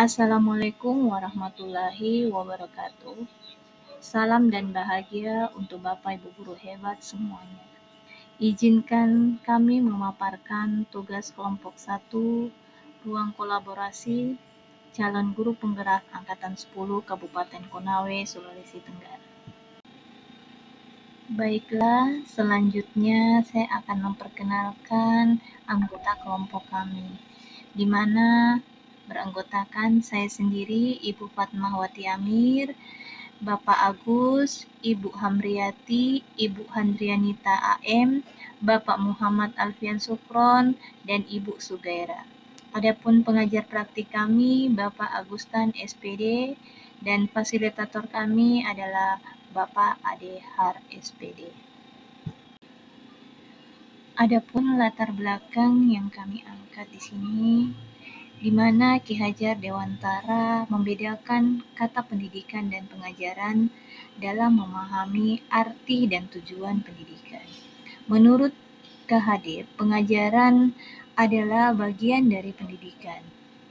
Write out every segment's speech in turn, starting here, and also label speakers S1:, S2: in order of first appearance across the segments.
S1: Assalamualaikum warahmatullahi wabarakatuh. Salam dan bahagia untuk Bapak Ibu guru hebat semuanya. Izinkan kami memaparkan tugas kelompok 1, ruang kolaborasi, calon guru penggerak Angkatan 10 Kabupaten Konawe, Sulawesi Tenggara. Baiklah, selanjutnya saya akan memperkenalkan anggota kelompok kami, di mana beranggotakan saya sendiri, Ibu Fatmawati Amir, Bapak Agus, Ibu Hamriati, Ibu Handrianita AM, Bapak Muhammad Alfian Sukron, dan Ibu Sugaira. Adapun pengajar praktik kami, Bapak Agustan SPD, dan fasilitator kami adalah Bapak Ade Har SPD. Adapun latar belakang yang kami angkat di sini, di mana Ki Hajar Dewantara membedakan kata pendidikan dan pengajaran dalam memahami arti dan tujuan pendidikan. Menurut KHD, pengajaran adalah bagian dari pendidikan.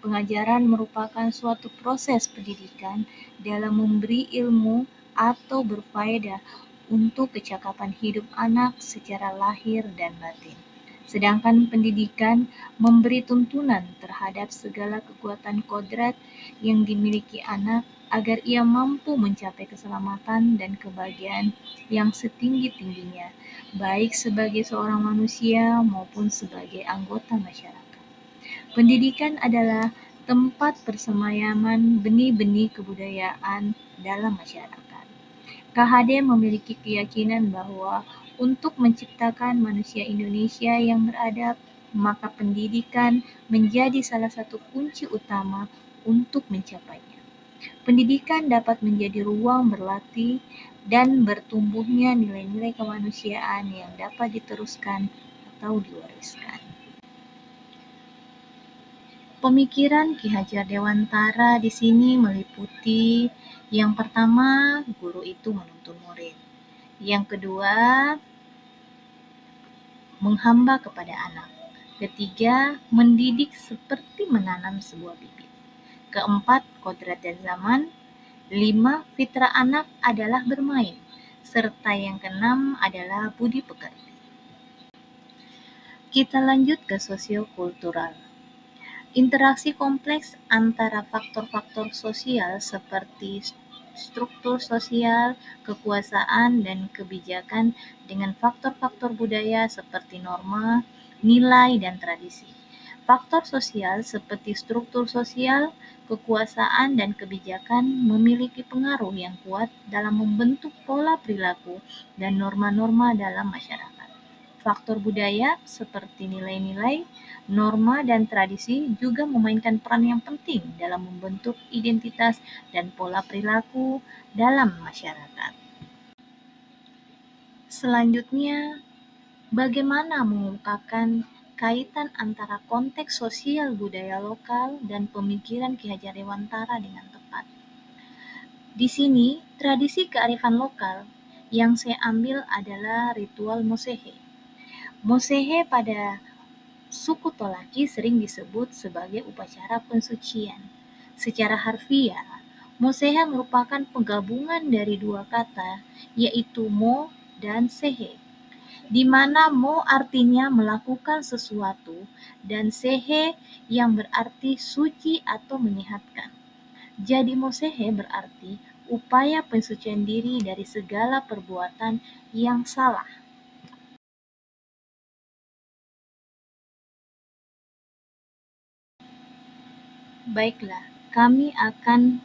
S1: Pengajaran merupakan suatu proses pendidikan dalam memberi ilmu atau berfaedah untuk kecakapan hidup anak secara lahir dan batin. Sedangkan pendidikan memberi tuntunan terhadap segala kekuatan kodrat yang dimiliki anak agar ia mampu mencapai keselamatan dan kebahagiaan yang setinggi-tingginya, baik sebagai seorang manusia maupun sebagai anggota masyarakat. Pendidikan adalah tempat persemayaman benih-benih kebudayaan dalam masyarakat. KHD memiliki keyakinan bahwa untuk menciptakan manusia Indonesia yang beradab, maka pendidikan menjadi salah satu kunci utama untuk mencapainya. Pendidikan dapat menjadi ruang berlatih dan bertumbuhnya nilai-nilai kemanusiaan yang dapat diteruskan atau diwariskan. Pemikiran Ki Hajar Dewantara di sini meliputi yang pertama, guru itu menuntun murid. Yang kedua, menghamba kepada anak. Ketiga, mendidik seperti menanam sebuah bibit. Keempat, kodrat dan zaman. 5, fitrah anak adalah bermain. Serta yang keenam adalah budi pekerti. Kita lanjut ke sosiokultural. Interaksi kompleks antara faktor-faktor sosial seperti struktur sosial, kekuasaan, dan kebijakan dengan faktor-faktor budaya seperti norma, nilai, dan tradisi. Faktor sosial seperti struktur sosial, kekuasaan, dan kebijakan memiliki pengaruh yang kuat dalam membentuk pola perilaku dan norma-norma dalam masyarakat. Faktor budaya seperti nilai-nilai, norma, dan tradisi juga memainkan peran yang penting dalam membentuk identitas dan pola perilaku dalam masyarakat. Selanjutnya, bagaimana mengungkapkan kaitan antara konteks sosial budaya lokal dan pemikiran Ki Hajar Dewantara dengan tepat. Di sini, tradisi kearifan lokal yang saya ambil adalah ritual Mosehe. Mosehe pada suku Tolaki sering disebut sebagai upacara pensucian. Secara harfiah, Mosehe merupakan penggabungan dari dua kata, yaitu mo dan sehe, di mana mo artinya melakukan sesuatu dan sehe yang berarti suci atau menyehatkan. Jadi Mosehe berarti upaya pensucian diri dari segala perbuatan yang salah. Baiklah, kami akan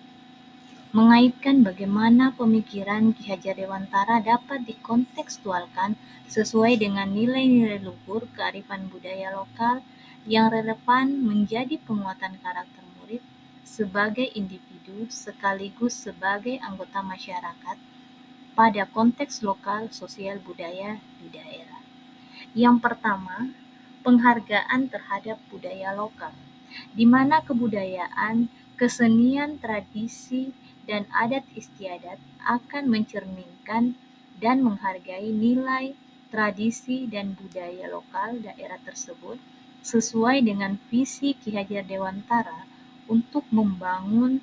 S1: mengaitkan bagaimana pemikiran Ki Hajar Dewantara dapat dikontekstualkan sesuai dengan nilai-nilai luhur kearifan budaya lokal yang relevan menjadi penguatan karakter murid sebagai individu sekaligus sebagai anggota masyarakat pada konteks lokal sosial budaya di daerah. Yang pertama, penghargaan terhadap budaya lokal, di mana kebudayaan, kesenian, tradisi, dan adat istiadat akan mencerminkan dan menghargai nilai, tradisi, dan budaya lokal daerah tersebut sesuai dengan visi Ki Hajar Dewantara untuk membangun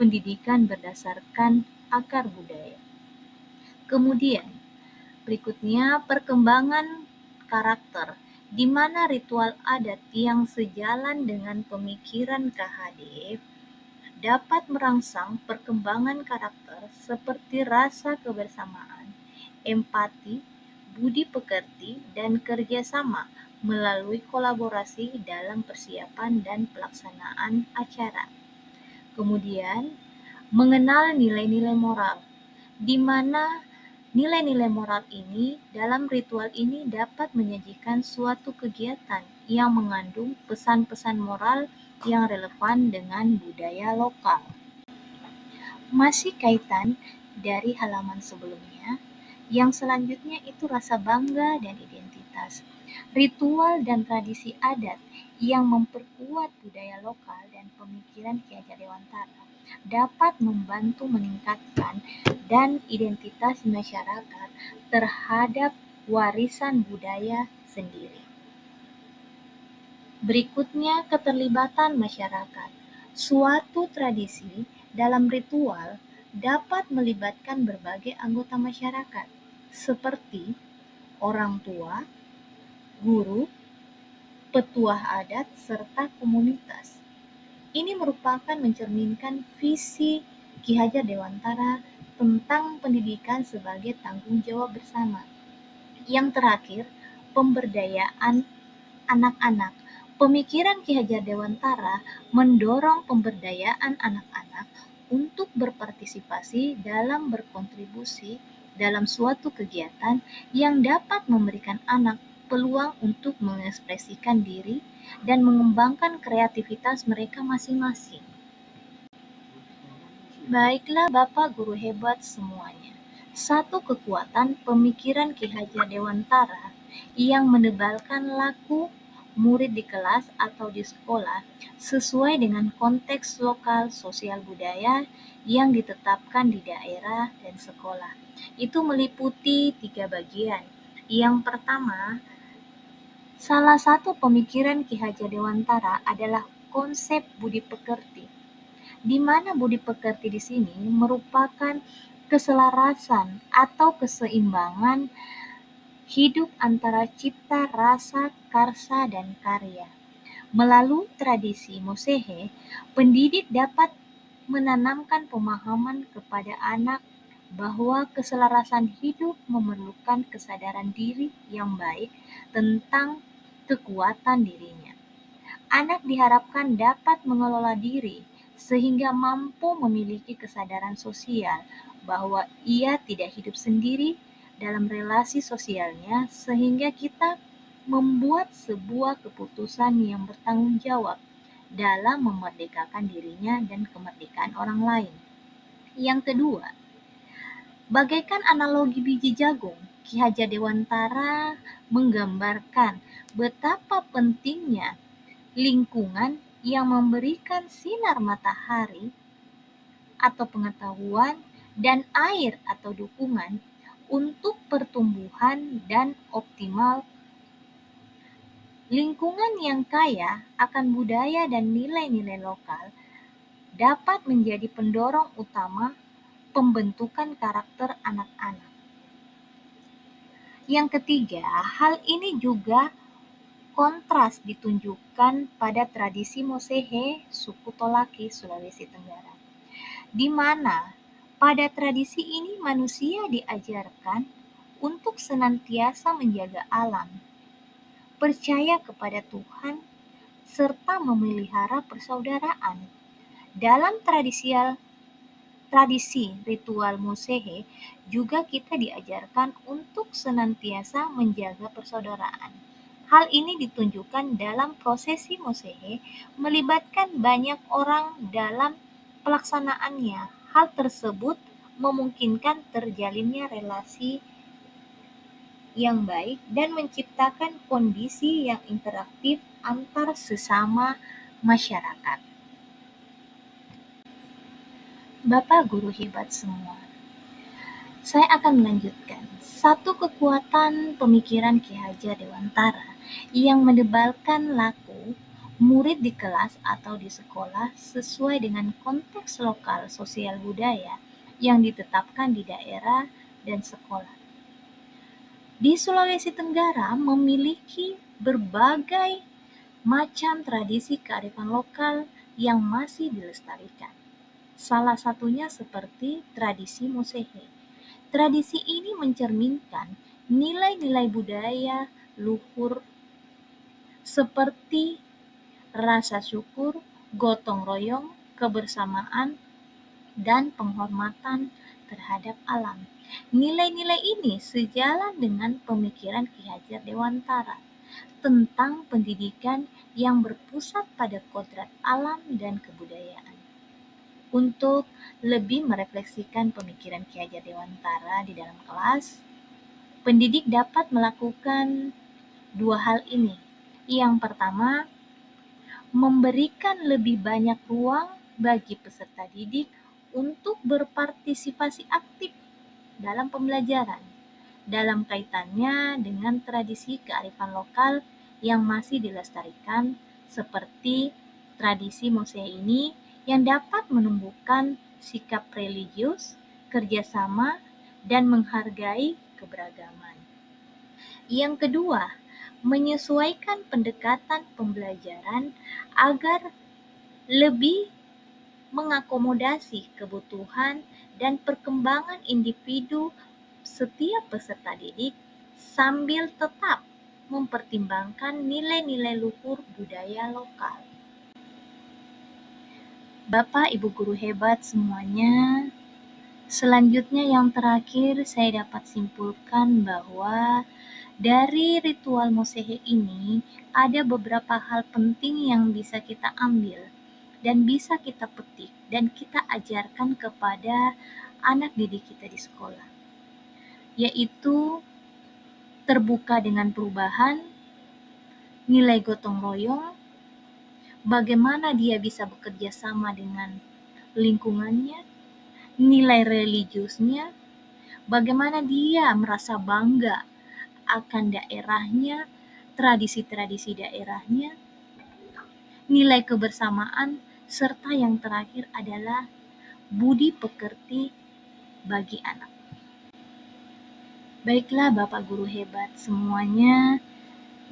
S1: pendidikan berdasarkan akar budaya. Kemudian, berikutnya perkembangan karakter, di mana ritual adat yang sejalan dengan pemikiran KHD dapat merangsang perkembangan karakter seperti rasa kebersamaan, empati, budi pekerti, dan kerjasama melalui kolaborasi dalam persiapan dan pelaksanaan acara. Kemudian, mengenal nilai-nilai moral, di mana nilai-nilai moral ini dalam ritual ini dapat menyajikan suatu kegiatan yang mengandung pesan-pesan moral yang relevan dengan budaya lokal. Masih kaitan dari halaman sebelumnya, yang selanjutnya itu rasa bangga dan identitas. Ritual dan tradisi adat yang memperkuat budaya lokal dan pemikiran Ki Hajar Dewantara dapat membantu meningkatkan dan identitas masyarakat terhadap warisan budaya sendiri. Berikutnya, keterlibatan masyarakat. Suatu tradisi dalam ritual dapat melibatkan berbagai anggota masyarakat, seperti orang tua, guru, petuah adat, serta komunitas. Ini merupakan mencerminkan visi Ki Hajar Dewantara tentang pendidikan sebagai tanggung jawab bersama. Yang terakhir, pemberdayaan anak-anak. Pemikiran Ki Hajar Dewantara mendorong pemberdayaan anak-anak untuk berpartisipasi dalam berkontribusi dalam suatu kegiatan yang dapat memberikan anak peluang untuk mengekspresikan diri dan mengembangkan kreativitas mereka masing-masing. Baiklah Bapak Guru hebat semuanya. Satu kekuatan pemikiran Ki Hajar Dewantara yang menebalkan laku murid di kelas atau di sekolah sesuai dengan konteks lokal sosial budaya yang ditetapkan di daerah dan sekolah. Itu meliputi 3 bagian. Yang pertama, salah satu pemikiran Ki Hajar Dewantara adalah konsep budi pekerti, di mana budi pekerti di sini merupakan keselarasan atau keseimbangan hidup antara cipta, rasa, karsa, dan karya. Melalui tradisi Mosehe, pendidik dapat menanamkan pemahaman kepada anak bahwa keselarasan hidup memerlukan kesadaran diri yang baik tentang kekuatan dirinya. Anak diharapkan dapat mengelola diri sehingga mampu memiliki kesadaran sosial bahwa ia tidak hidup sendiri dalam relasi sosialnya, sehingga kita membuat sebuah keputusan yang bertanggung jawab dalam memerdekakan dirinya dan kemerdekaan orang lain. Yang kedua, bagaikan analogi biji jagung, Ki Hajar Dewantara menggambarkan betapa pentingnya lingkungan yang memberikan sinar matahari atau pengetahuan dan air atau dukungan untuk pertumbuhan dan optimal. Lingkungan yang kaya akan budaya dan nilai-nilai lokal dapat menjadi pendorong utama pembentukan karakter anak-anak. Yang ketiga, hal ini juga kontras ditunjukkan pada tradisi Mosehe suku Tolaki, Sulawesi Tenggara, di mana pada tradisi ini manusia diajarkan untuk senantiasa menjaga alam, percaya kepada Tuhan, serta memelihara persaudaraan. Dalam tradisi ritual Mosehe juga kita diajarkan untuk senantiasa menjaga persaudaraan. Hal ini ditunjukkan dalam prosesi Mosehe melibatkan banyak orang dalam pelaksanaannya. Hal tersebut memungkinkan terjalinnya relasi yang baik dan menciptakan kondisi yang interaktif antar sesama masyarakat. Bapak guru hebat semua, saya akan melanjutkan. Satu kekuatan pemikiran Ki Hajar Dewantara yang mendebalkan laku murid di kelas atau di sekolah sesuai dengan konteks lokal sosial budaya yang ditetapkan di daerah dan sekolah. Di Sulawesi Tenggara memiliki berbagai macam tradisi kearifan lokal yang masih dilestarikan. Salah satunya seperti tradisi Mosehe. Tradisi ini mencerminkan nilai-nilai budaya luhur seperti rasa syukur, gotong royong, kebersamaan, dan penghormatan terhadap alam. Nilai-nilai ini sejalan dengan pemikiran Ki Hajar Dewantara tentang pendidikan yang berpusat pada kodrat alam dan kebudayaan. Untuk lebih merefleksikan pemikiran Ki Hajar Dewantara di dalam kelas, pendidik dapat melakukan dua hal ini. Yang pertama, memberikan lebih banyak ruang bagi peserta didik untuk berpartisipasi aktif dalam pembelajaran dalam kaitannya dengan tradisi kearifan lokal yang masih dilestarikan seperti tradisi Mosehe ini yang dapat menumbuhkan sikap religius, kerjasama, dan menghargai keberagaman. Yang kedua, menyesuaikan pendekatan pembelajaran agar lebih mengakomodasi kebutuhan dan perkembangan individu setiap peserta didik sambil tetap mempertimbangkan nilai-nilai luhur budaya lokal. Bapak Ibu guru hebat semuanya, selanjutnya yang terakhir saya dapat simpulkan bahwa dari ritual Mosehe ini ada beberapa hal penting yang bisa kita ambil dan bisa kita petik dan kita ajarkan kepada anak didik kita di sekolah, yaitu terbuka dengan perubahan, nilai gotong royong, bagaimana dia bisa bekerja sama dengan lingkungannya, nilai religiusnya, bagaimana dia merasa bangga akan daerahnya, tradisi-tradisi daerahnya, nilai kebersamaan, serta yang terakhir adalah budi pekerti bagi anak. Baiklah Bapak Guru hebat semuanya,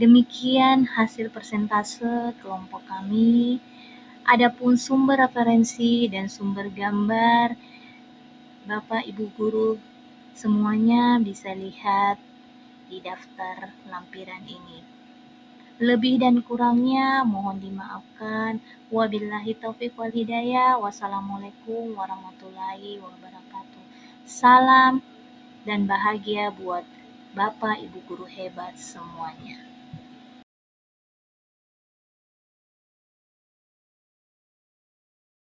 S1: demikian hasil persentase kelompok kami. Adapun sumber referensi dan sumber gambar, Bapak Ibu Guru semuanya bisa lihat di daftar lampiran ini. Lebih dan kurangnya mohon dimaafkan. Wabillahi taufiq wal hidayah. Wassalamualaikum warahmatullahi wabarakatuh. Salam dan bahagia buat Bapak Ibu Guru hebat semuanya.